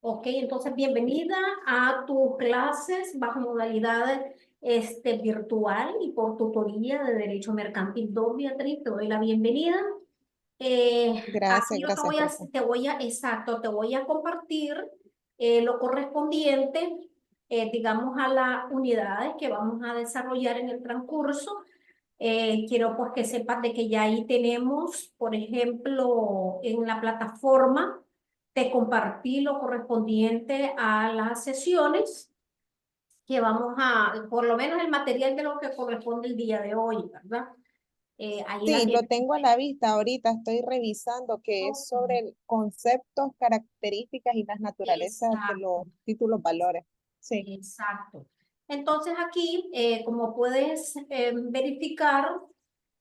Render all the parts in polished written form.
Ok, entonces bienvenida a tus clases bajo modalidad virtual y por tutoría de Derecho Mercantil 2, Beatriz. Te doy la bienvenida. Gracias, Aquí yo gracias, profe. te voy a compartir lo correspondiente, digamos, a las unidades que vamos a desarrollar en el transcurso. Quiero pues que sepas de que ya ahí tenemos, por ejemplo, en la plataforma, te compartí lo correspondiente a las sesiones que vamos a, por lo menos el material de lo que corresponde el día de hoy, ¿verdad? Ahí la Sí, lo tienes. tengo a la vista. Ahorita estoy revisando que es sobre el conceptos, características y las naturalezas de Exacto. los títulos valores. Sí, Exacto. Entonces aquí, como puedes verificar,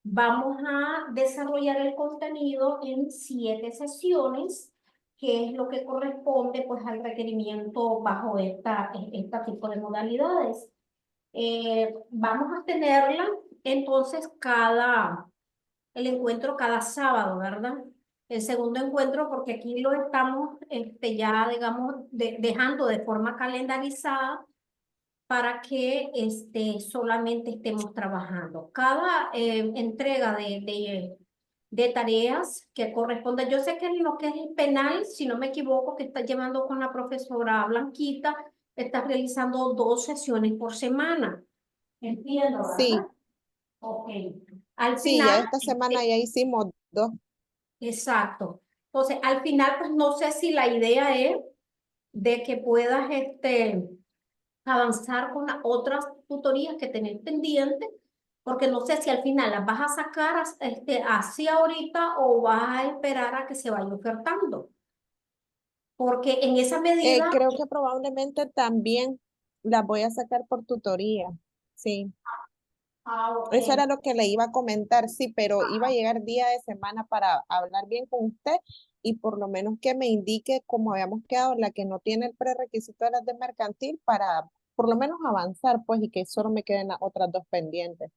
vamos a desarrollar el contenido en 7 sesiones, que es lo que corresponde pues al requerimiento bajo esta tipo de modalidades. Vamos a tenerla entonces el encuentro cada sábado, ¿verdad? El segundo encuentro, porque aquí lo estamos ya, digamos, dejando de forma calendarizada para que solamente estemos trabajando. Cada entrega de tareas que corresponde, yo sé que en lo que es el penal, si no me equivoco, que estás llevando con la profesora Blanquita, estás realizando 2 sesiones por semana. Entiendo, ¿verdad? sí, Ok. Al sí, ya final, esta semana ya hicimos dos. exacto. Entonces, al final, pues no sé si la idea es de que puedas avanzar con las otras tutorías que tenés pendientes, porque no sé si al final las vas a sacar así ahorita o vas a esperar a que se vaya ofertando, porque en esa medida, Creo que probablemente también las voy a sacar por tutoría. Sí. ok, Eso era lo que le iba a comentar, sí, pero iba a llegar día de semana para hablar bien con usted y por lo menos que me indique cómo habíamos quedado, la que no tiene el prerequisito de las de mercantil para por lo menos avanzar, pues, y que solo me queden las otras dos pendientes.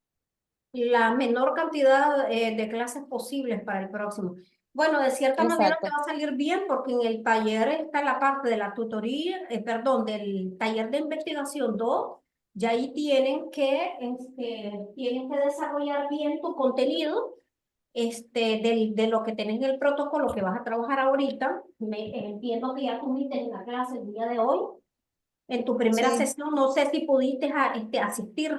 la menor cantidad de clases posibles para el próximo. Bueno, de cierta manera te Exacto. va a salir bien porque en el taller está la parte de la tutoría, perdón, del taller de investigación 2. Ya ahí tienen que desarrollar bien tu contenido de lo que tenés en el protocolo que vas a trabajar ahorita. Entiendo que ya tuviste la clase el día de hoy. En tu primera Sí. sesión, no sé si pudiste asistir.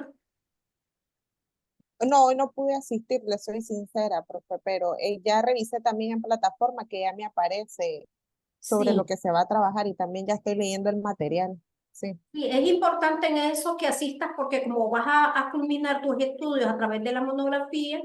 No, hoy no pude asistir, le soy sincera, profe, pero ya revisé también en plataforma que ya me aparece sobre lo Sí. que se va a trabajar y también ya estoy leyendo el material. Sí, Sí, es importante en eso que asistas porque como vas a culminar tus estudios a través de la monografía,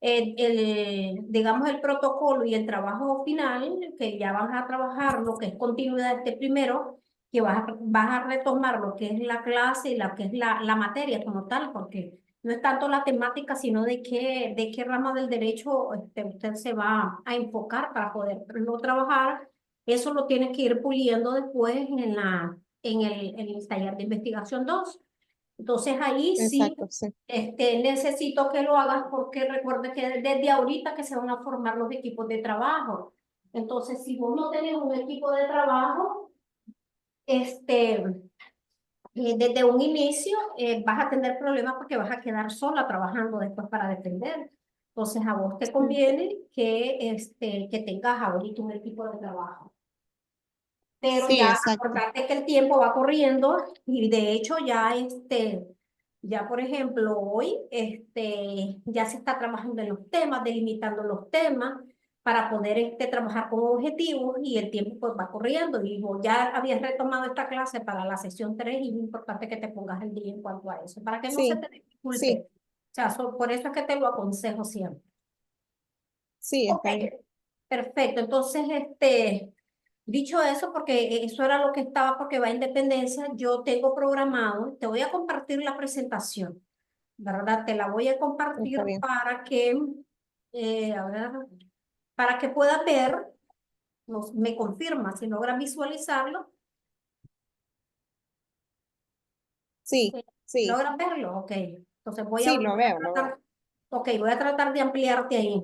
digamos el protocolo y el trabajo final, que ya vas a trabajar lo que es continuidad este primero, que vas a retomar lo que es la clase y lo que es la materia como tal, porque no es tanto la temática, sino de qué rama del derecho usted se va a enfocar para poderlo trabajar. Eso lo tienes que ir puliendo después en el taller de investigación 2. Entonces ahí sí exacto, sí. necesito que lo hagas porque recuerde que desde ahorita que se van a formar los equipos de trabajo. Entonces, si vos no tenés un equipo de trabajo, desde un inicio vas a tener problemas porque vas a quedar sola trabajando después para defender. Entonces, a vos te Sí, conviene que tengas ahorita un equipo de trabajo. Pero sí, ya exacto. acordate que el tiempo va corriendo y de hecho ya por ejemplo hoy ya se está trabajando en los temas, delimitando los temas para poder trabajar con objetivos y el tiempo pues va corriendo y vos ya habías retomado esta clase para la sesión 3 y es importante que te pongas el día en cuanto a eso, para que no se Sí, te sí, dificulte. O sea, por eso es que te lo aconsejo siempre. sí, Ok, está bien. perfecto. Entonces, dicho eso, porque eso era lo que estaba, porque va a Independencia, yo tengo programado, te voy a compartir la presentación, ¿verdad? Te la voy a compartir Está bien. a ver, para que puedas ver, me confirma si logras visualizarlo. Sí, sí, ¿Logras verlo? Ok. Entonces sí, voy lo a veo, lo veo. tratar, ok, voy a tratar de ampliarte ahí.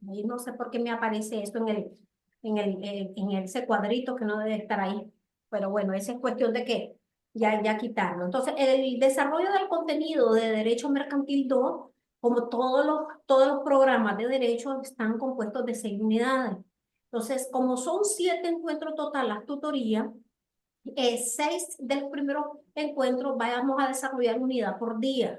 Ahí no sé por qué me aparece esto en ese cuadrito que no debe estar ahí. pero bueno, esa es cuestión de que ya quitarlo. Entonces, el desarrollo del contenido de Derecho Mercantil 2, como todos los programas de derecho, están compuestos de 6 unidades. Entonces, como son 7 encuentros total las tutorías, 6 del primer encuentro vamos a desarrollar unidad por día,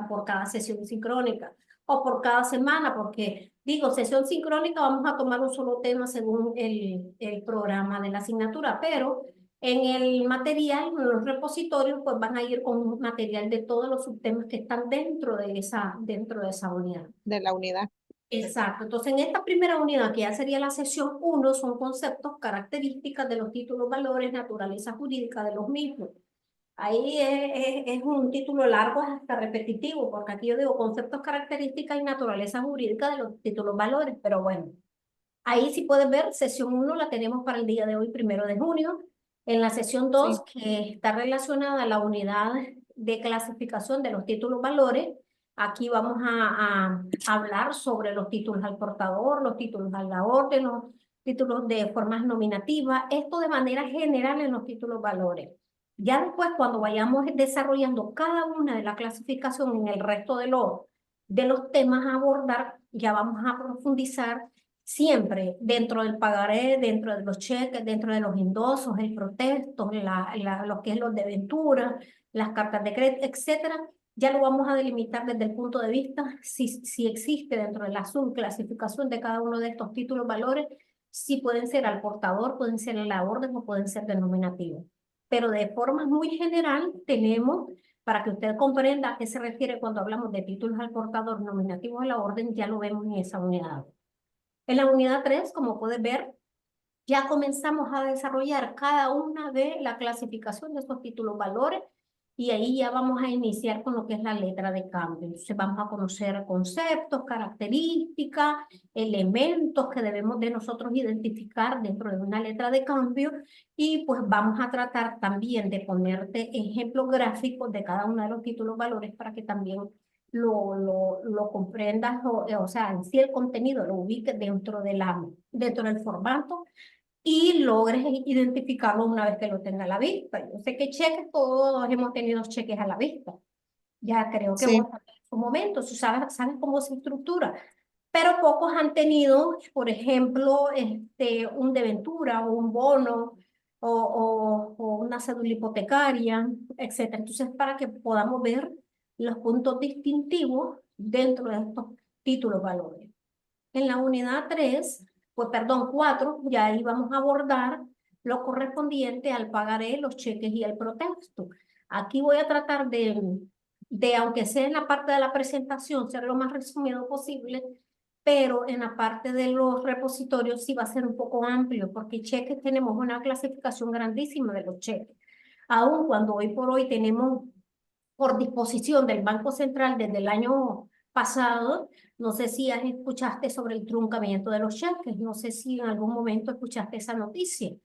por cada sesión sincrónica o por cada semana, porque digo, sesión sincrónica vamos a tomar un solo tema según el programa de la asignatura, pero en el material, en los repositorios, pues van a ir con un material de todos los subtemas que están dentro de esa unidad. de la unidad. Exacto. Entonces, en esta primera unidad, que ya sería la sesión 1, son conceptos, características de los títulos, valores, naturaleza jurídica de los mismos. Ahí es un título largo, hasta repetitivo, porque aquí yo digo conceptos, características y naturaleza jurídica de los títulos, valores, pero bueno. Ahí si puedes ver, sesión 1 la tenemos para el día de hoy, 1 de junio. En la sesión 2 Sí, que está relacionada a la unidad de clasificación de los títulos valores, aquí vamos a hablar sobre los títulos al portador, los títulos a la orden, los títulos de formas nominativas, esto de manera general en los títulos valores. Ya después, cuando vayamos desarrollando cada una de la clasificación en el resto de los temas a abordar, ya vamos a profundizar siempre dentro del pagaré, dentro de los cheques, dentro de los endosos, el protesto, lo que es los de ventura, las cartas de crédito, etcétera, ya lo vamos a delimitar desde el punto de vista si existe dentro de la subclasificación de cada uno de estos títulos valores, si pueden ser al portador, pueden ser a la orden o pueden ser denominativos. Pero de forma muy general tenemos, para que usted comprenda a qué se refiere cuando hablamos de títulos al portador, nominativos a la orden, ya lo vemos en esa unidad. En la unidad 3, como puedes ver, ya comenzamos a desarrollar cada una de la clasificación de estos títulos valores y ahí ya vamos a iniciar con lo que es la letra de cambio. Entonces vamos a conocer conceptos, características, elementos que debemos de nosotros identificar dentro de una letra de cambio y pues vamos a tratar también de ponerte ejemplos gráficos de cada uno de los títulos valores para que también lo comprendas, o sea, en sí el contenido lo ubiques dentro del formato y logres identificarlo una vez que lo tenga a la vista. Yo sé que cheques, todos hemos tenido cheques a la vista. Ya creo que vos sí. también en su momento, tú sabes cómo se estructura. Pero pocos han tenido, por ejemplo, un deventura o un bono o una cédula hipotecaria, etcétera. Entonces, para que podamos ver los puntos distintivos dentro de estos títulos valores. En la unidad 3, pues perdón, 4, ya ahí vamos a abordar lo correspondiente al pagaré, los cheques y el protesto. Aquí voy a tratar aunque sea en la parte de la presentación, ser lo más resumido posible, pero en la parte de los repositorios sí va a ser un poco amplio, porque cheques tenemos una clasificación grandísima de los cheques. Aun cuando hoy por hoy tenemos por disposición del Banco Central desde el año pasado. No sé si escuchaste sobre el truncamiento de los cheques, no sé si en algún momento escuchaste esa noticia.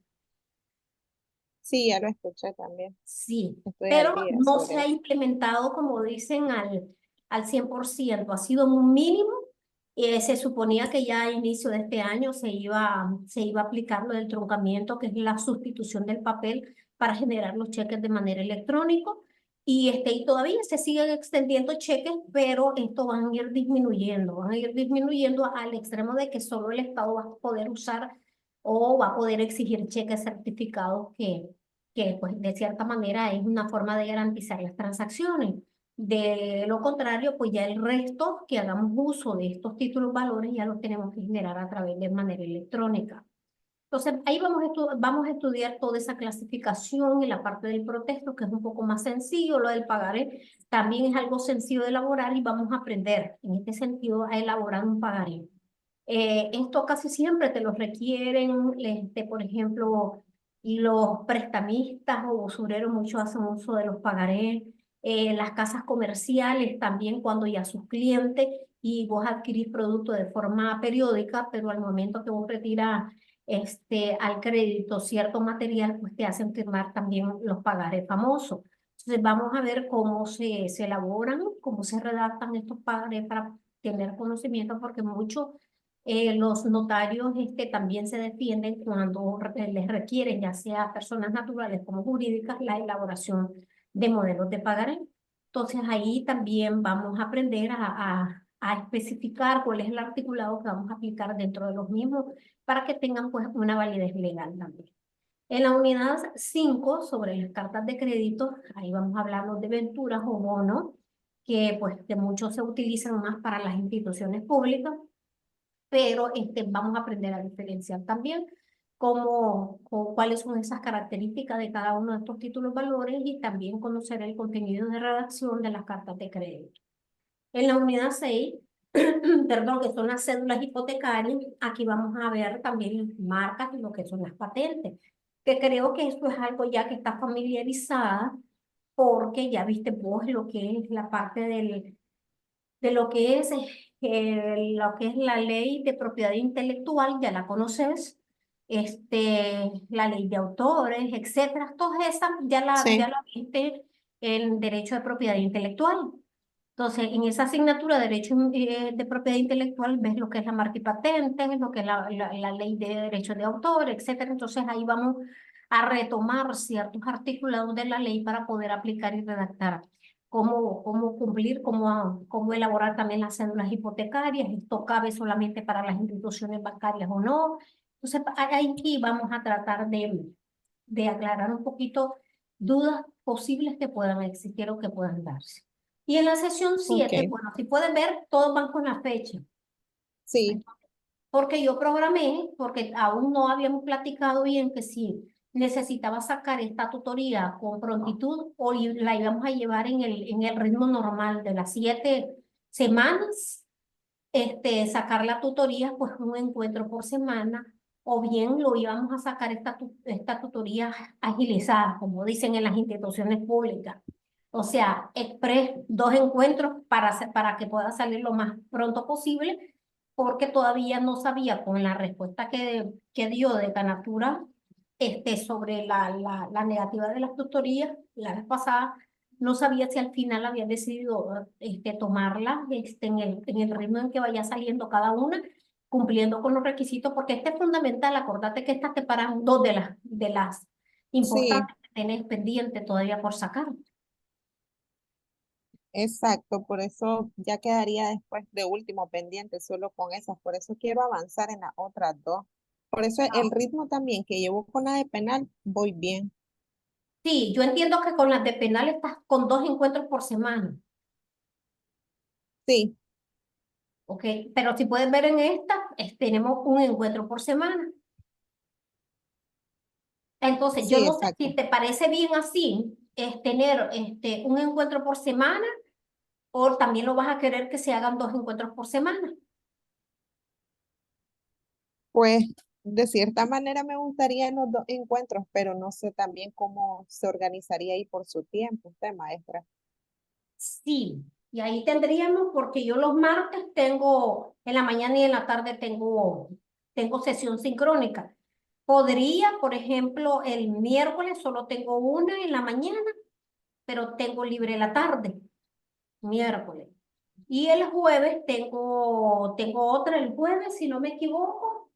Sí, ya lo escuché también. Sí, Estoy al pero día no se sobre ha eso. implementado, como dicen, al 100%. Ha sido un mínimo. Se suponía que ya a inicio de este año se iba a aplicar lo del truncamiento, que es la sustitución del papel para generar los cheques de manera electrónica. Y todavía se siguen extendiendo cheques, pero esto van a ir disminuyendo al extremo de que solo el Estado va a poder usar o va a poder exigir cheques certificados que pues de cierta manera es una forma de garantizar las transacciones. De lo contrario, pues ya el resto que hagamos uso de estos títulos valores ya los tenemos que generar a través de manera electrónica. Entonces, ahí vamos a estudiar toda esa clasificación y la parte del protesto, que es un poco más sencillo. Lo del pagaré también es algo sencillo de elaborar y vamos a aprender en este sentido a elaborar un pagaré. Esto casi siempre te lo requieren, por ejemplo, los prestamistas o usureros, muchos hacen uso de los pagarés, las casas comerciales también cuando ya sus clientes y vos adquirís productos de forma periódica, pero al momento que vos retiras al crédito cierto material, pues te hacen firmar también los pagarés famosos. Entonces vamos a ver cómo se elaboran, cómo se redactan estos pagarés para tener conocimiento, porque muchos Los notarios también se defienden cuando les requieren, ya sea personas naturales como jurídicas, la elaboración de modelos de pagaré. Entonces ahí también vamos a aprender a especificar cuál es el articulado que vamos a aplicar dentro de los mismos para que tengan pues una validez legal también. En la unidad 5 sobre las cartas de crédito, ahí vamos a hablar de venturas o bonos, que pues de muchos se utilizan más para las instituciones públicas, pero vamos a aprender a diferenciar también cuáles son esas características de cada uno de estos títulos valores y también conocer el contenido de redacción de las cartas de crédito. En la unidad 6, perdón, que son las cédulas hipotecarias, aquí vamos a ver también las marcas y lo que son las patentes, que creo que esto es algo ya que está familiarizada porque ya viste vos lo que es la parte de lo que es la ley de propiedad intelectual, ya la conoces, la ley de autores, etcétera, todas esas ya Sí, la viste en derecho de propiedad intelectual. Entonces, en esa asignatura de derecho de propiedad intelectual ves lo que es la marca y patente, lo que es la ley de derechos de autor, etcétera. Entonces, ahí vamos a retomar ciertos articulados de la ley para poder aplicar y redactar cómo cumplir, cómo elaborar también las cédulas hipotecarias. Esto cabe solamente para las instituciones bancarias o no. Entonces, aquí vamos a tratar de aclarar un poquito dudas posibles que puedan existir o que puedan darse. Y en la sesión ok, 7 bueno, si pueden ver, todos van con la fecha. sí, Porque yo programé, porque aún no habíamos platicado bien que si necesitaba sacar esta tutoría con prontitud o la íbamos a llevar en el ritmo normal de las 7 semanas, sacar la tutoría, pues un encuentro por semana, o bien lo íbamos a sacar esta tutoría agilizada, como dicen en las instituciones públicas. O sea, express 2 encuentros para que pueda salir lo más pronto posible, porque todavía no sabía con la respuesta que dio de Canatura sobre la negativa de las tutorías la vez pasada, no sabía si al final había decidido tomarla en el ritmo en que vaya saliendo cada una, cumpliendo con los requisitos, porque este es fundamental. Acordate que estas te paran dos de las sí, importantes que tenés pendiente todavía por sacar. exacto. Por eso ya quedaría después de último pendiente solo con esas. Por eso quiero avanzar en las otras dos. Por eso el ritmo también que llevo con la de penal, voy bien. Sí, yo entiendo que con las de penal estás con 2 encuentros por semana, Sí, ¿ok? Pero si puedes ver en esta, tenemos un encuentro por semana. Entonces, yo sí, no sé si exacto. te parece bien así, es tener un encuentro por semana o también lo vas a querer que se hagan 2 encuentros por semana. Pues de cierta manera me gustaría en los dos encuentros, pero no sé también cómo se organizaría ahí por su tiempo, usted, maestra. Sí, y ahí tendríamos, porque yo los martes tengo, en la mañana y en la tarde tengo sesión sincrónica. Podría, por ejemplo, el miércoles solo tengo una en la mañana, pero tengo libre la tarde, miércoles. Y el jueves tengo otra el jueves, si no me equivoco.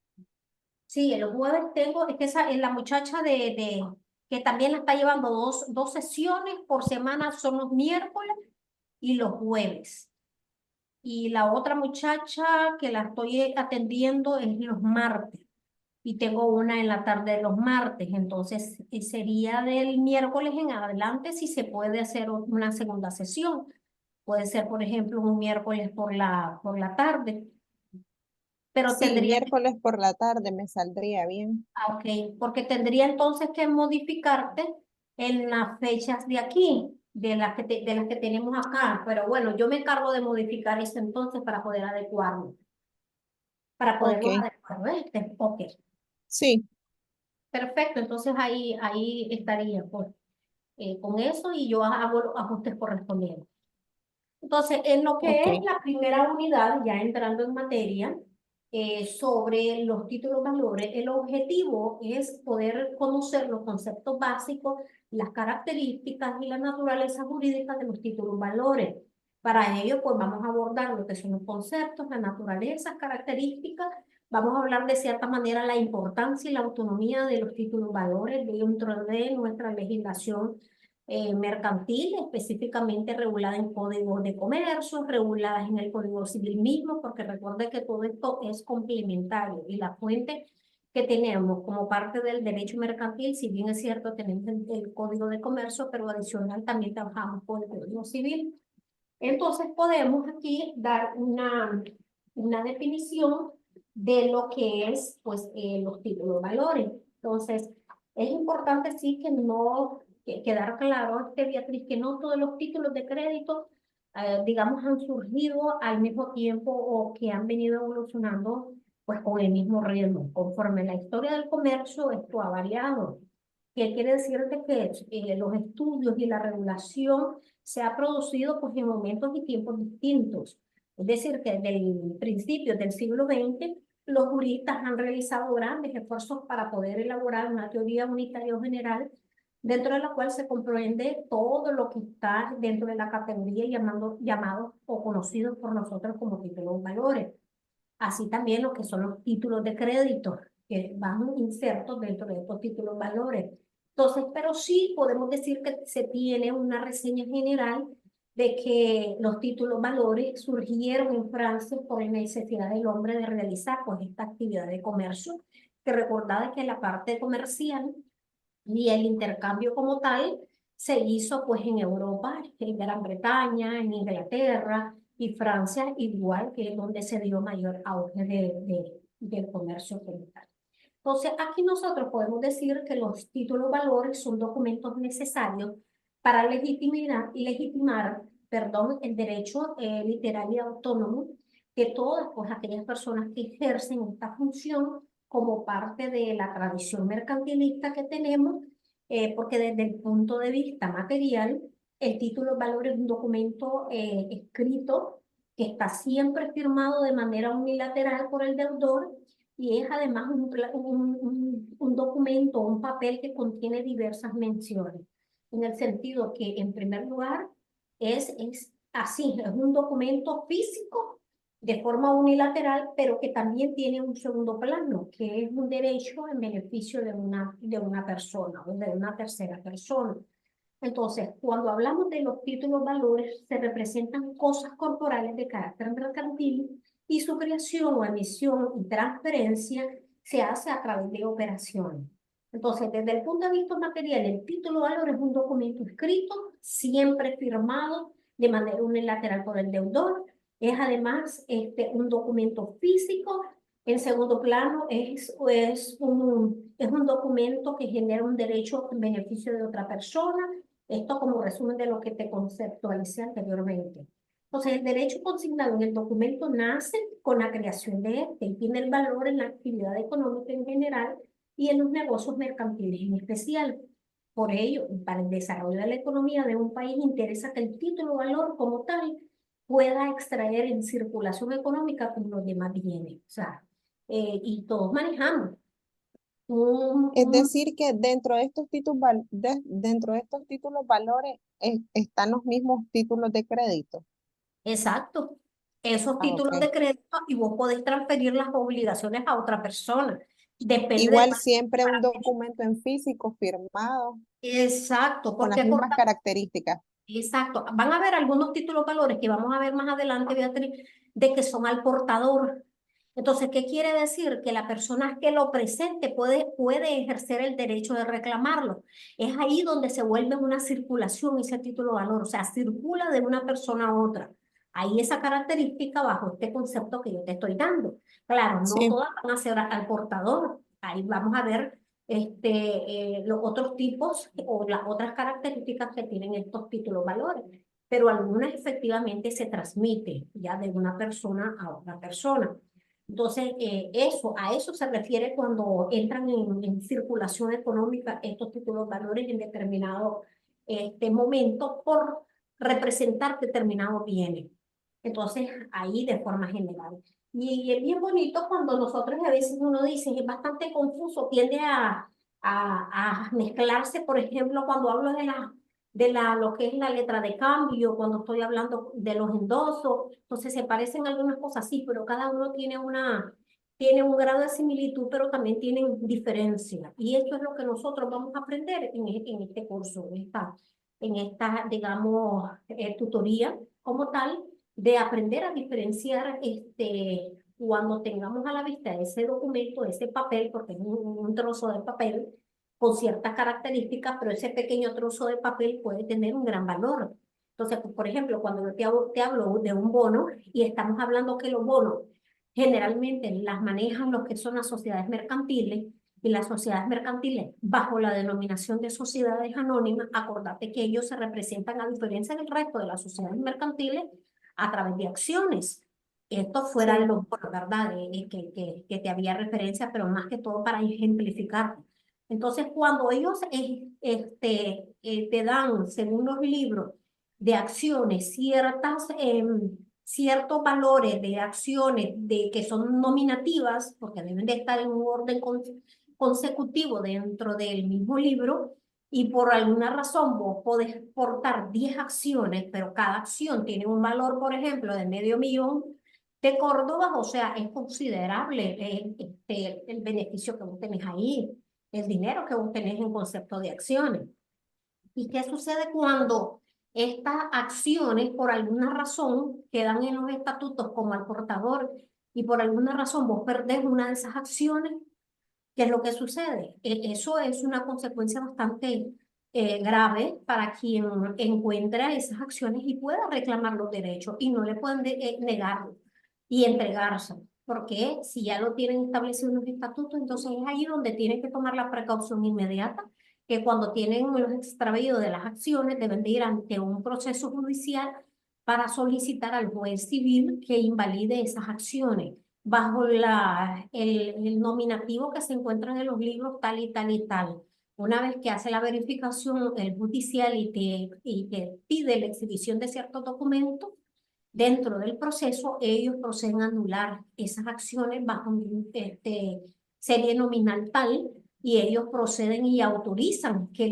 Sí, el jueves tengo, es que esa es la muchacha que también la está llevando dos sesiones por semana, son los miércoles y los jueves. Y la otra muchacha que la estoy atendiendo es los martes. Y tengo una en la tarde de los martes. Entonces, sería del miércoles en adelante si se puede hacer una segunda sesión. Puede ser, por ejemplo, un miércoles por la tarde. Pero Sí, tendría miércoles por la tarde me saldría bien. ok, porque tendría entonces que modificarte en las fechas de aquí, de las que tenemos acá. Pero bueno, yo me encargo de modificar eso entonces para poder adecuarlo, para Ok, podernos adecuar, ¿ves? Ok, sí, perfecto. Entonces ahí estaría pues, con eso y yo hago los ajustes correspondientes. Entonces, en lo que ok. es la primera unidad, ya entrando en materia, sobre los títulos valores, el objetivo es poder conocer los conceptos básicos, las características y la naturaleza jurídica de los títulos valores. Para ello, pues vamos a abordar lo que son los conceptos, la naturaleza, características. Vamos a hablar de cierta manera la importancia y la autonomía de los títulos valores dentro de nuestra legislación mercantil, específicamente regulada en códigos de comercio, reguladas en el Código Civil mismo, porque recuerde que todo esto es complementario y la fuente que tenemos como parte del derecho mercantil, si bien es cierto, tenemos el Código de Comercio, pero adicional también trabajamos con el Código Civil. Entonces podemos aquí dar una definición de lo que es pues, los títulos valores. Entonces, es importante sí que no quedar claro, Beatriz, que no todos los títulos de crédito, digamos, han surgido al mismo tiempo o que han venido evolucionando pues con el mismo ritmo. Conforme la historia del comercio, esto ha variado. ¿Qué quiere decir de que los estudios y la regulación se ha producido pues, en momentos y tiempos distintos? Es decir, que desde el principio del siglo XX, los juristas han realizado grandes esfuerzos para poder elaborar una teoría unitaria o general, dentro de la cual se comprende todo lo que está dentro de la categoría llamados o conocidos por nosotros como títulos valores. Así también lo que son los títulos de crédito, que van insertos dentro de estos títulos valores. Entonces, pero sí podemos decir que se tiene una reseña general de que los títulos valores surgieron en Francia por la necesidad del hombre de realizar pues esta actividad de comercio, que recordad que la parte comercial y el intercambio como tal se hizo pues en Europa, en Gran Bretaña, en Inglaterra y Francia, igual que es donde se dio mayor auge del comercio como tal. Entonces, aquí nosotros podemos decir que los títulos valores son documentos necesarios para legitimar, perdón, el derecho literal y autónomo de todas pues, aquellas personas que ejercen esta función como parte de la tradición mercantilista que tenemos, porque desde el punto de vista material, el título valor es un documento escrito que está siempre firmado de manera unilateral por el deudor y es además un documento, un papel que contiene diversas menciones, en el sentido que en primer lugar es así, es un documento físico de forma unilateral, pero que también tiene un segundo plano, que es un derecho en beneficio de una persona o de una tercera persona. Entonces, cuando hablamos de los títulos valores, se representan cosas corporales de carácter mercantil y su creación o emisión y transferencia se hace a través de operaciones. Entonces, desde el punto de vista material, el título valor es un documento escrito, siempre firmado de manera unilateral por el deudor. Es además un documento físico. En segundo plano, es un documento que genera un derecho en beneficio de otra persona. Esto como resumen de lo que te conceptualicé anteriormente. Entonces, el derecho consignado en el documento nace con la creación de este y tiene el valor en la actividad económica en general y en los negocios mercantiles en especial. Por ello, para el desarrollo de la economía de un país interesa que el título valor como tal pueda extraer en circulación económica como los demás bienes. O sea, y todos manejamos Es un decir, que dentro de estos dentro de estos títulos valores están los mismos títulos de crédito. exacto. Esos Ah, títulos ok. de crédito y vos podés transferir las obligaciones a otra persona. Depende del Igual banco siempre un para qué. documento en físico firmado Exacto, con las porque mismas características. exacto. Van a haber algunos títulos valores que vamos a ver más adelante, Beatriz, de que son al portador. Entonces, ¿qué quiere decir? Que la persona que lo presente puede ejercer el derecho de reclamarlo. Es ahí donde se vuelve una circulación ese título valor, o sea, circula de una persona a otra. Ahí esa característica bajo este concepto que yo te estoy dando. Claro, no Sí. todas van a ser al portador. Ahí vamos a ver los otros tipos o las otras características que tienen estos títulos valores, pero algunas efectivamente se transmiten ya de una persona a otra persona. Entonces, a eso se refiere cuando entran en circulación económica estos títulos valores en determinado momento por representar determinados bienes. Entonces, ahí de forma general. Y es bien bonito cuando nosotros a veces uno dice, es bastante confuso, tiende a mezclarse, por ejemplo, cuando hablo lo que es la letra de cambio, cuando estoy hablando de los endosos. Entonces se parecen algunas cosas, sí, pero cada uno tiene un grado de similitud, pero también tienen diferencia. Y esto es lo que nosotros vamos a aprender en este curso, en esta, digamos, tutoría como tal, de aprender a diferenciar cuando tengamos a la vista ese documento, ese papel, porque es un trozo de papel con ciertas características, pero ese pequeño trozo de papel puede tener un gran valor. Entonces, pues, por ejemplo, cuando yo te hablo de un bono y estamos hablando que los bonos generalmente las manejan los que son las sociedades mercantiles, y las sociedades mercantiles bajo la denominación de sociedades anónimas, acordate que ellos se representan a diferencia del resto de las sociedades mercantiles a través de acciones. Esto fuera Sí. lo, ¿verdad? Que te había referencia, pero más que todo para ejemplificar. Entonces, cuando ellos te dan, según los libros, de acciones, ciertos valores de acciones que son nominativas, porque deben de estar en un orden consecutivo dentro del mismo libro, y por alguna razón vos podés portar 10 acciones, pero cada acción tiene un valor, por ejemplo, de $500,000, o sea, es considerable el beneficio que vos tenés ahí, el dinero que vos tenés en concepto de acciones. ¿Y qué sucede cuando estas acciones, por alguna razón, quedan en los estatutos como al portador y por alguna razón vos perdés una de esas acciones? ¿Qué es lo que sucede? Eso es una consecuencia bastante grave para quien encuentra esas acciones y pueda reclamar los derechos y no le pueden negarlo y entregarse. Porque si ya lo tienen establecido en los estatutos, entonces es ahí donde tienen que tomar la precaución inmediata, que cuando tienen los extravíos de las acciones deben de ir ante un proceso judicial para solicitar al juez civil que invalide esas acciones bajo el nominativo que se encuentra en los libros tal y tal y tal. Una vez que hace la verificación el judicial y te pide la exhibición de ciertos documentos, dentro del proceso ellos proceden a anular esas acciones bajo serie nominal tal, y ellos proceden y autorizan que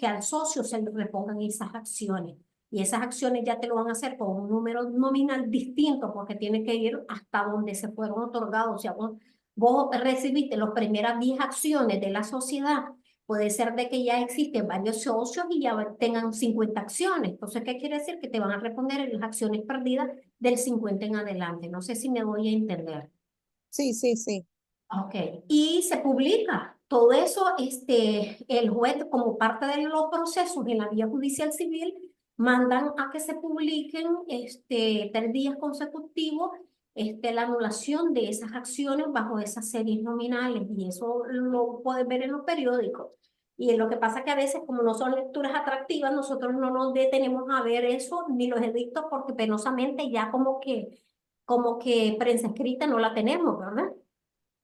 al socio se le repongan esas acciones. Y esas acciones ya te lo van a hacer con un número nominal distinto porque tiene que ir hasta donde se fueron otorgados. O sea, vos recibiste las primeras 10 acciones de la sociedad. Puede ser de que ya existen varios socios y ya tengan 50 acciones. Entonces, ¿qué quiere decir? Que te van a responder en las acciones perdidas del 50 en adelante. No sé si me voy a entender. Sí, sí, sí. Ok, y se publica todo eso, el juez como parte de los procesos en la vía judicial civil mandan a que se publiquen 3 días consecutivos la anulación de esas acciones bajo esas series nominales y eso lo puedes ver en los periódicos. Y lo que pasa que a veces como no son lecturas atractivas, nosotros no nos detenemos a ver eso ni los edictos porque penosamente ya como que prensa escrita no la tenemos, ¿verdad?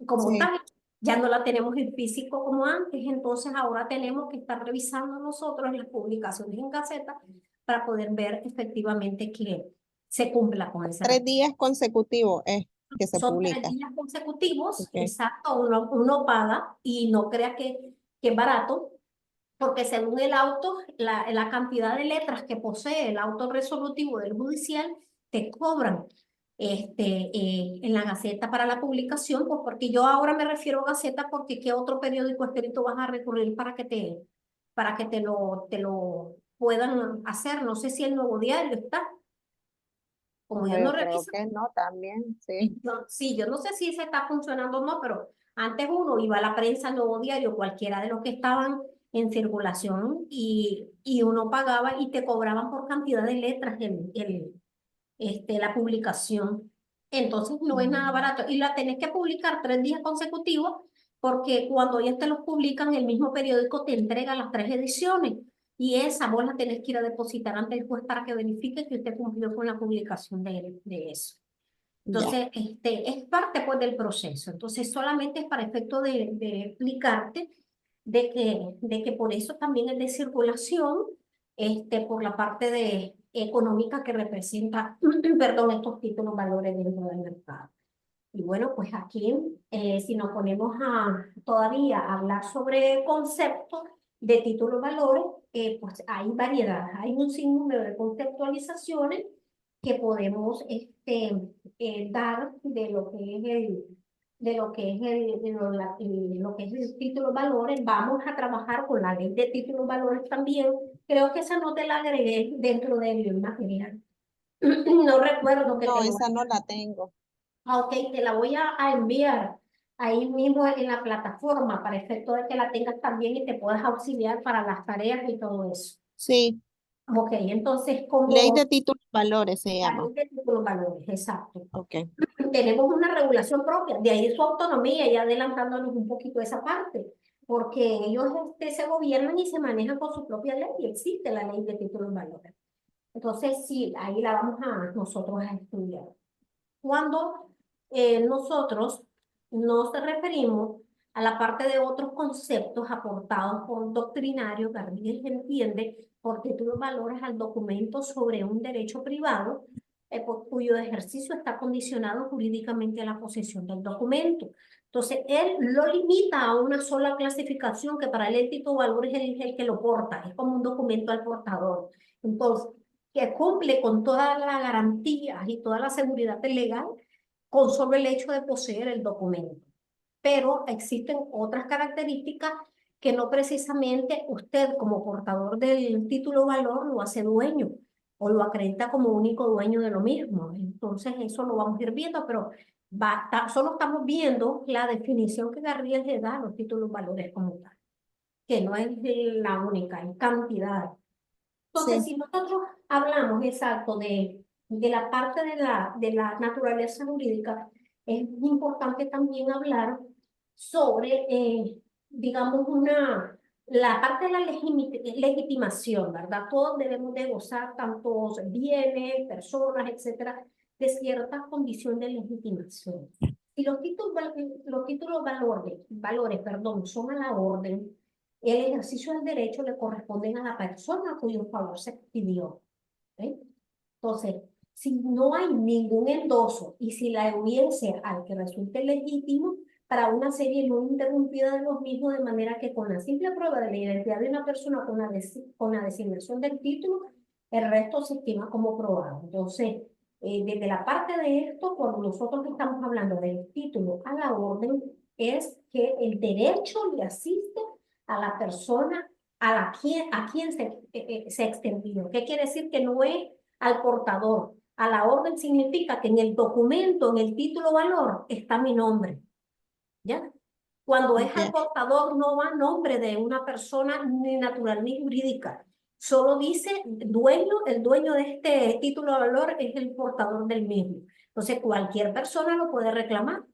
Como Sí. tal. Ya no la tenemos en físico como antes, entonces ahora tenemos que estar revisando nosotros las publicaciones en Gaceta para poder ver efectivamente que se cumpla con ese 3 días consecutivos es que se son tres publica. días consecutivos, Ok. exacto, uno paga y no crea que es barato, porque según el auto, la cantidad de letras que posee el auto resolutivo del judicial, te cobran en la Gaceta para la publicación, pues porque yo ahora me refiero a Gaceta porque ¿qué otro periódico escrito vas a recurrir para que te lo puedan hacer? No sé si el Nuevo Diario está, como yo no Yo creo reviso. que no, también, sí. No, sí, yo no sé si se está funcionando o no, pero antes uno iba a la prensa, al Nuevo Diario, cualquiera de los que estaban en circulación y uno pagaba y te cobraban por cantidad de letras la publicación. Entonces no es nada Mm. barato y la tenés que publicar 3 días consecutivos porque cuando ellos te los publican, el mismo periódico te entrega las 3 ediciones y esa vos la tenés que ir a depositar ante el juez para que verifique que usted cumplió con la publicación de eso. Ya, Entonces, es parte pues del proceso. Entonces, solamente es para efecto de explicarte de que por eso también es de circulación, por la parte económica que representa, perdón, estos títulos valores dentro del mercado. Y bueno, pues aquí, si nos ponemos todavía a hablar sobre conceptos de títulos valores, pues hay variedad, hay un sinnúmero de conceptualizaciones que podemos dar de lo que es lo que es el título valores. Vamos a trabajar con la ley de títulos valores también. Creo que esa no te la agregué dentro del material. No recuerdo que No, te lo... esa no la tengo. Ah, ok, te la voy a enviar ahí mismo en la plataforma para efecto de que la tengas también y te puedas auxiliar para las tareas y todo eso. Sí, Ok, entonces, ley como de títulos valores se la llama. ley de títulos valores, exacto. Ok. Tenemos una regulación propia, de ahí su autonomía, y adelantándonos un poquito esa parte, porque ellos se gobiernan y se manejan con su propia ley, y existe la ley de títulos valores. Entonces, sí, ahí la vamos a nosotros a estudiar. Cuando nosotros nos referimos a la parte de otros conceptos aportados por doctrinario, Garnier entiende por títulos valores al documento sobre un derecho privado cuyo ejercicio está condicionado jurídicamente a la posesión del documento. Entonces, él lo limita a una sola clasificación que para él el título valores es el que lo porta, es como un documento al portador. Entonces, que cumple con todas las garantías y toda la seguridad legal con solo el hecho de poseer el documento. Pero existen otras características que no precisamente usted como portador del título valor lo hace dueño o lo acredita como único dueño de lo mismo. Entonces eso lo vamos a ir viendo, pero solo estamos viendo la definición que Garriel le da a los títulos valores como tal, que no es la única, hay cantidad. Entonces, Sí, si nosotros hablamos exacto de la parte de la naturaleza jurídica, es importante también hablar sobre, digamos, la parte de la legitimación, ¿verdad? Todos debemos de gozar, tantos bienes, personas, etcétera, de cierta condición de legitimación. Si los títulos valores, perdón, son a la orden, el ejercicio del derecho le corresponde a la persona a cuyo favor se expidió. ¿Ok? Entonces, si no hay ningún endoso y si la hubiese al que resulte legítimo para una serie no interrumpida de los mismos, de manera que con la simple prueba de la identidad de una persona con la designación del título, el resto se estima como probado. Entonces, desde la parte de esto, cuando nosotros estamos hablando del título a la orden, es que el derecho le asiste a la persona a quien se extendió. ¿Qué quiere decir? Que no es al portador. A la orden significa que en el documento, en el título valor, está mi nombre. ¿Ya? Cuando es al ya. portador, no va nombre de una persona ni natural ni jurídica. Solo dice dueño, el dueño de este título de valor es el portador del mismo. Entonces, cualquier persona lo puede reclamar,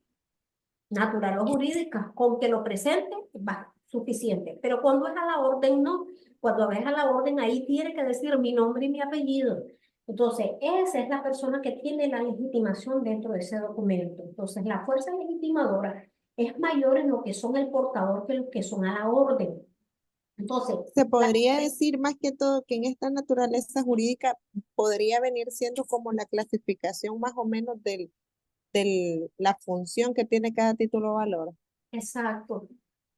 natural o jurídica, con que lo presente, va, suficiente. Pero cuando es a la orden, no. Cuando es a la orden, ahí tiene que decir mi nombre y mi apellido. Entonces, esa es la persona que tiene la legitimación dentro de ese documento. Entonces, la fuerza legitimadora es mayor en lo que son el portador que lo que son a la orden. Entonces, Se la, podría decir más que todo que en esta naturaleza jurídica podría venir siendo como la clasificación más o menos la función que tiene cada título o valor. exacto.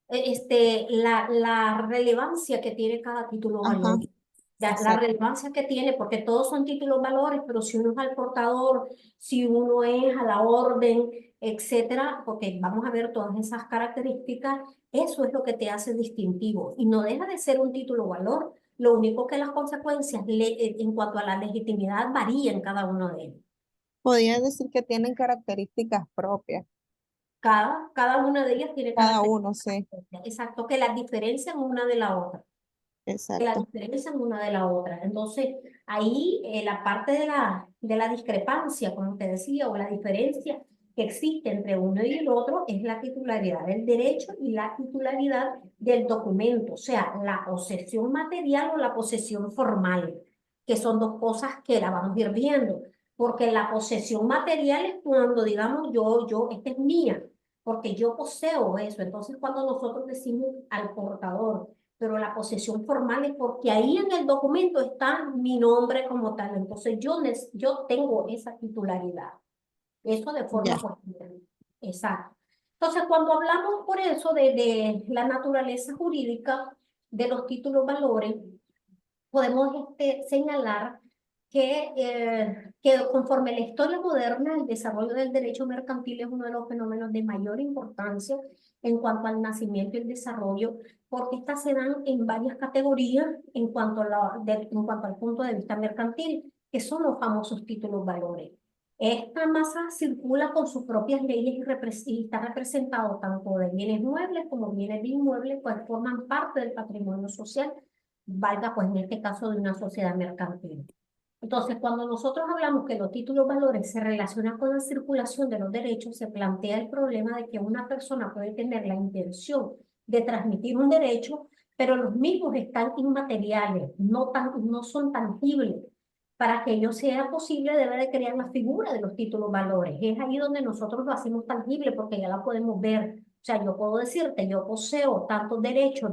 La relevancia que tiene cada título o Ajá, valor. La exacto. relevancia que tiene, porque todos son títulos valores, pero si uno es al portador, si uno es a la orden, etcétera, porque vamos a ver todas esas características, eso es lo que te hace distintivo y no deja de ser un título valor. Lo único que las consecuencias en cuanto a la legitimidad varían cada uno de ellos. Podría decir que tienen características propias, Cada una de ellas tiene cada características uno, sí, propias, exacto, que las diferencian una de la otra. Que la exacto. diferencian una de la otra. Entonces, ahí la parte de la discrepancia, como te decía, o la diferencia que existe entre uno y el otro es la titularidad del derecho y la titularidad del documento, o sea, la posesión material o la posesión formal, que son dos cosas que la vamos a ir viendo, porque la posesión material es cuando, digamos, esta es mía, porque yo poseo eso. Entonces, cuando nosotros decimos al portador, pero la posesión formal es porque ahí en el documento está mi nombre como tal. Entonces yo tengo esa titularidad. Eso de forma Ya. positiva. Exacto. Entonces, cuando hablamos por eso de la naturaleza jurídica, de los títulos valores, podemos señalar que conforme la historia moderna, el desarrollo del derecho mercantil es uno de los fenómenos de mayor importancia en cuanto al nacimiento y el desarrollo, porque estas se dan en varias categorías en cuanto, en cuanto al punto de vista mercantil, que son los famosos títulos valores. Esta masa circula con sus propias leyes y está representado tanto de bienes muebles como bienes de inmuebles, pues forman parte del patrimonio social, valga pues en este caso de una sociedad mercantil. Entonces, cuando nosotros hablamos que los títulos valores se relacionan con la circulación de los derechos, se plantea el problema de que una persona puede tener la intención de transmitir un derecho, pero los mismos están inmateriales, no son tangibles. Para que ello sea posible, debe de crear la figura de los títulos valores. Es ahí donde nosotros lo hacemos tangible porque ya la podemos ver. O sea, yo puedo decirte, yo poseo tantos derechos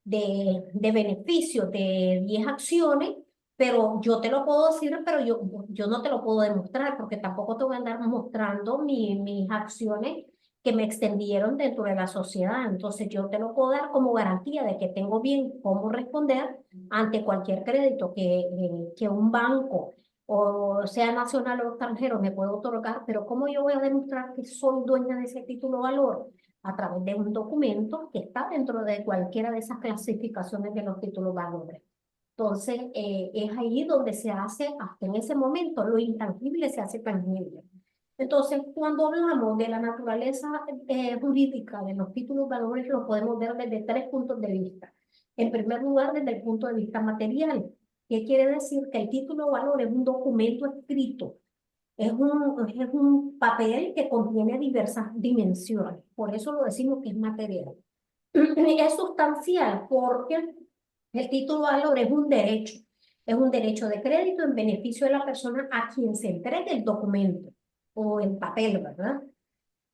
de beneficio de 10 acciones, pero yo te lo puedo decir, pero yo no te lo puedo demostrar porque tampoco te voy a andar mostrando mis acciones que me extendieron dentro de la sociedad. Entonces yo te lo puedo dar como garantía de que tengo bien cómo responder ante cualquier crédito que un banco, o sea nacional o extranjero, me puede otorgar, pero ¿cómo yo voy a demostrar que soy dueña de ese título de valor? A través de un documento que está dentro de cualquiera de esas clasificaciones de los títulos valores. Entonces, es ahí donde se hace, hasta en ese momento, lo intangible se hace tangible. Entonces, cuando hablamos de la naturaleza jurídica de los títulos valores, lo podemos ver desde tres puntos de vista. En primer lugar, desde el punto de vista material. ¿Qué quiere decir? Que el título valor es un documento escrito, es un papel que contiene diversas dimensiones. Por eso lo decimos que es material. Es sustancial porque el título de valor es un derecho de crédito en beneficio de la persona a quien se entregue el documento o el papel, ¿verdad?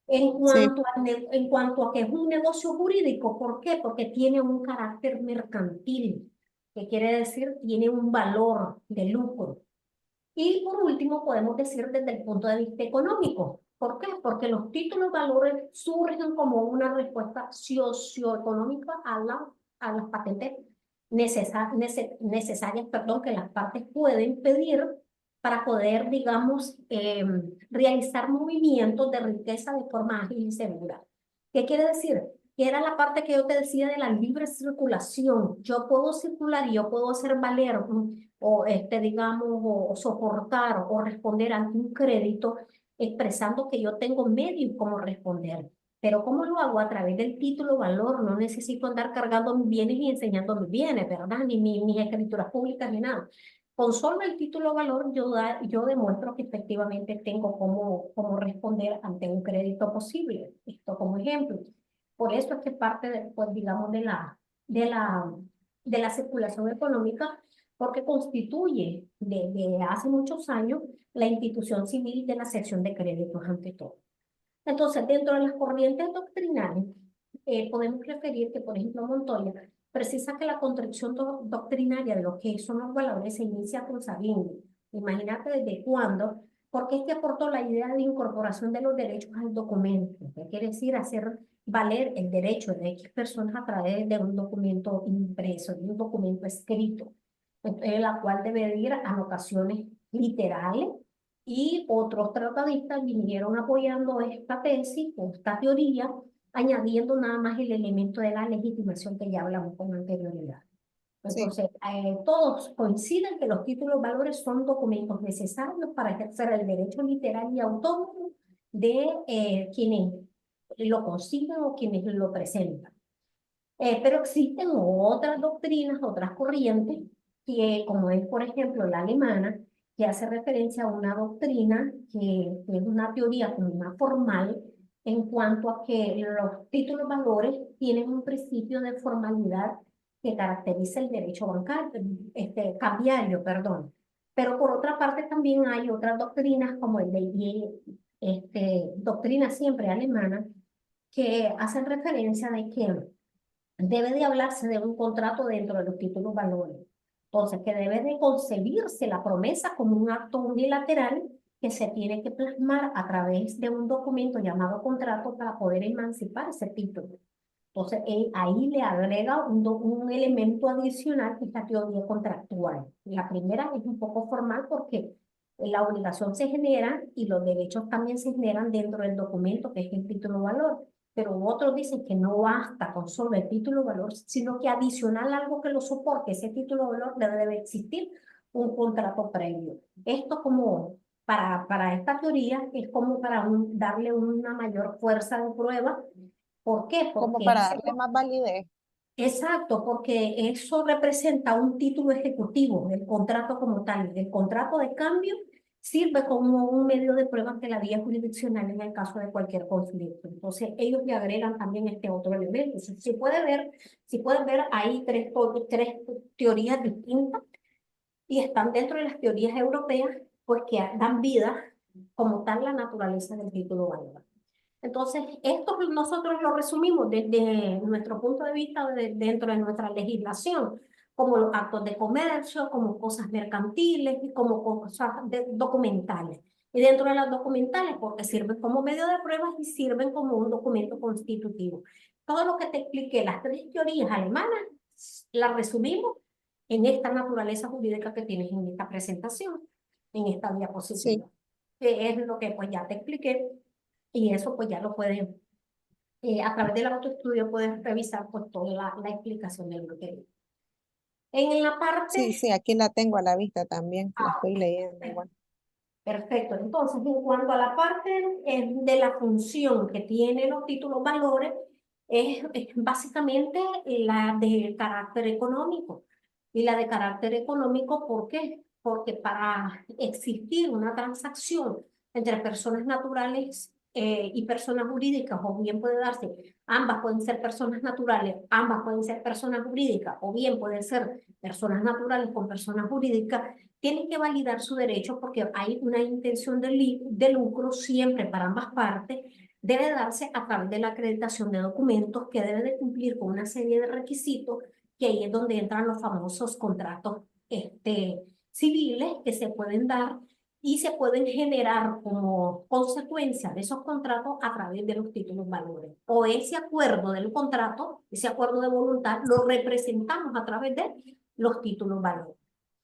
Sí, En cuanto a que es un negocio jurídico, ¿por qué? Porque tiene un carácter mercantil, que quiere decir tiene un valor de lucro. Y por último, podemos decir desde el punto de vista económico. ¿Por qué? Porque los títulos valores surgen como una respuesta socioeconómica a las patentes necesarias, perdón, que las partes pueden pedir para poder, digamos, realizar movimientos de riqueza de forma ágil y segura. ¿Qué quiere decir? Que era la parte que yo te decía de la libre circulación. Yo puedo circular y yo puedo hacer valer o digamos, o soportar o responder ante un crédito expresando que yo tengo medios como responder. Pero ¿cómo lo hago? A través del título valor. No necesito andar cargando mis bienes y enseñando mis bienes, ¿verdad? Ni mis escrituras públicas ni nada. Con solo el título valor yo demuestro que efectivamente tengo cómo responder ante un crédito posible. Esto como ejemplo. Por eso es que parte, pues, digamos, de la, de la circulación económica, porque constituye desde hace muchos años la institución civil de la sección de créditos ante todo. Entonces, dentro de las corrientes doctrinales, podemos referir que, por ejemplo, Montoya precisa que la construcción doctrinaria de lo que son los valores se inicia con Savigny. Imagínate desde cuándo, porque es que aportó la idea de incorporación de los derechos al documento, que quiere decir hacer valer el derecho de X personas a través de un documento impreso, de un documento escrito, en la cual debe ir anotaciones literales, y otros tratadistas vinieron apoyando esta tesis o esta teoría, añadiendo nada más el elemento de la legitimación que ya hablamos con anterioridad. sí. Entonces, todos coinciden que los títulos valores son documentos necesarios para ejercer el derecho literal y autónomo de quienes lo consiguen o quienes lo presentan. Pero existen otras doctrinas, otras corrientes, que, como es, por ejemplo, la alemana, que hace referencia a una doctrina que es una teoría como una formal en cuanto a que los títulos valores tienen un principio de formalidad que caracteriza el derecho bancario, cambiario, perdón. Pero por otra parte también hay otras doctrinas como el de doctrina siempre alemana, que hacen referencia de que debe de hablarse de un contrato dentro de los títulos valores. Entonces, que debe de concebirse la promesa como un acto unilateral que se tiene que plasmar a través de un documento llamado contrato para poder emancipar ese título. Entonces, ahí le agrega un elemento adicional que es la teoría contractual. La primera es un poco formal porque la obligación se genera y los derechos también se generan dentro del documento que es el título valor. Pero otros dicen que no basta con solo el título valor, sino que adicional a algo que lo soporte, ese título valor debe existir un contrato previo. Esto como para esta teoría es como para darle una mayor fuerza de prueba. ¿Por qué? como Porque para darle más validez. exacto, porque eso representa un título ejecutivo, el contrato como tal. El contrato de cambio sirve como un medio de prueba ante la vía jurisdiccional en el caso de cualquier conflicto. Entonces, ellos le agregan también este otro elemento. Entonces, si pueden ver, hay tres teorías distintas y están dentro de las teorías europeas, pues que dan vida como tal la naturaleza del título valor. Entonces, esto nosotros lo resumimos desde nuestro punto de vista dentro de nuestra legislación, como los actos de comercio, como cosas mercantiles y como cosas documentales. Y dentro de las documentales, porque sirven como medio de pruebas y sirven como un documento constitutivo. Todo lo que te expliqué, las tres teorías alemanas, las resumimos en esta naturaleza jurídica que tienes en esta presentación, en esta Sí, diapositiva, que es lo que pues ya te expliqué y eso pues ya lo pueden, a través del autoestudio pueden revisar pues toda la explicación del lo que vi. En la sí, parte, sí, aquí la tengo a la vista también, la ah, estoy leyendo igual. perfecto, entonces en cuanto a la parte de la función que tienen los títulos valores, es básicamente la de carácter económico. Y la de carácter económico, ¿por qué? Porque para existir una transacción entre personas naturales y personas jurídicas, o bien puede darse, ambas pueden ser personas naturales, ambas pueden ser personas jurídicas, o bien pueden ser personas naturales con personas jurídicas, tienen que validar su derecho porque hay una intención de lucro siempre para ambas partes, debe darse a través de la acreditación de documentos que debe de cumplir con una serie de requisitos, que ahí es donde entran los famosos contratos civiles que se pueden dar y se pueden generar como consecuencia de esos contratos a través de los títulos valores. O ese acuerdo del contrato, ese acuerdo de voluntad, lo representamos a través de los títulos valores.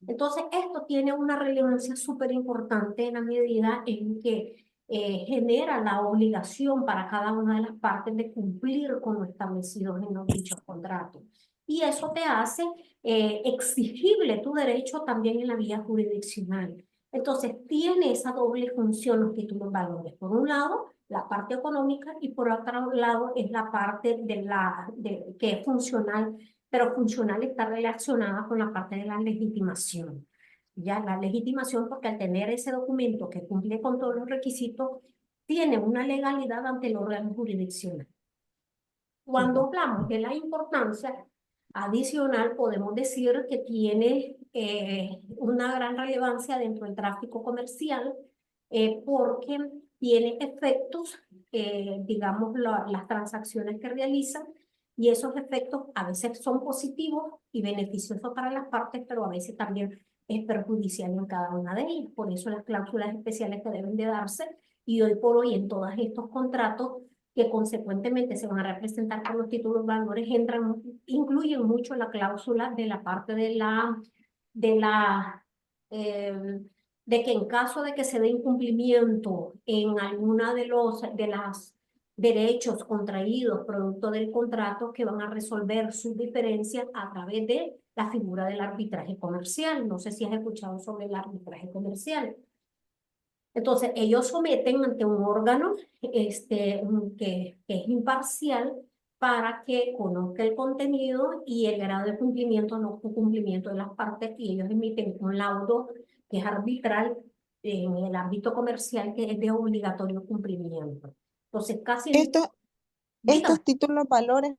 Entonces, esto tiene una relevancia súper importante en la medida en que genera la obligación para cada una de las partes de cumplir con lo establecido en los dichos contratos. Y eso te hace exigible tu derecho también en la vía jurisdiccional. Entonces, tiene esa doble función los títulos valores. Por un lado, la parte económica y por otro lado es la parte que es funcional, pero funcional está relacionada con la parte de la legitimación. Ya la legitimación, porque al tener ese documento que cumple con todos los requisitos, tiene una legalidad ante el órgano jurisdiccional. Cuando Ujú. hablamos de la importancia adicional, podemos decir que tiene una gran relevancia dentro del tráfico comercial porque tiene efectos, digamos, las transacciones que realizan y esos efectos a veces son positivos y beneficiosos para las partes, pero a veces también es perjudicial en cada una de ellas. Por eso las cláusulas especiales que deben de darse y hoy por hoy en todos estos contratos que consecuentemente se van a representar por los títulos valores, incluyen mucho la cláusula de la parte de la, eh, de que en caso de que se dé incumplimiento en alguna de las derechos contraídos producto del contrato, que van a resolver sus diferencias a través de la figura del arbitraje comercial. No sé si has escuchado sobre el arbitraje comercial. Entonces, ellos someten ante un órgano que es imparcial para que conozca el contenido y el grado de cumplimiento o no cumplimiento de las partes y ellos emiten un laudo que es arbitral en el ámbito comercial que es de obligatorio cumplimiento. Entonces, casi, Estos, dígame. estos títulos valores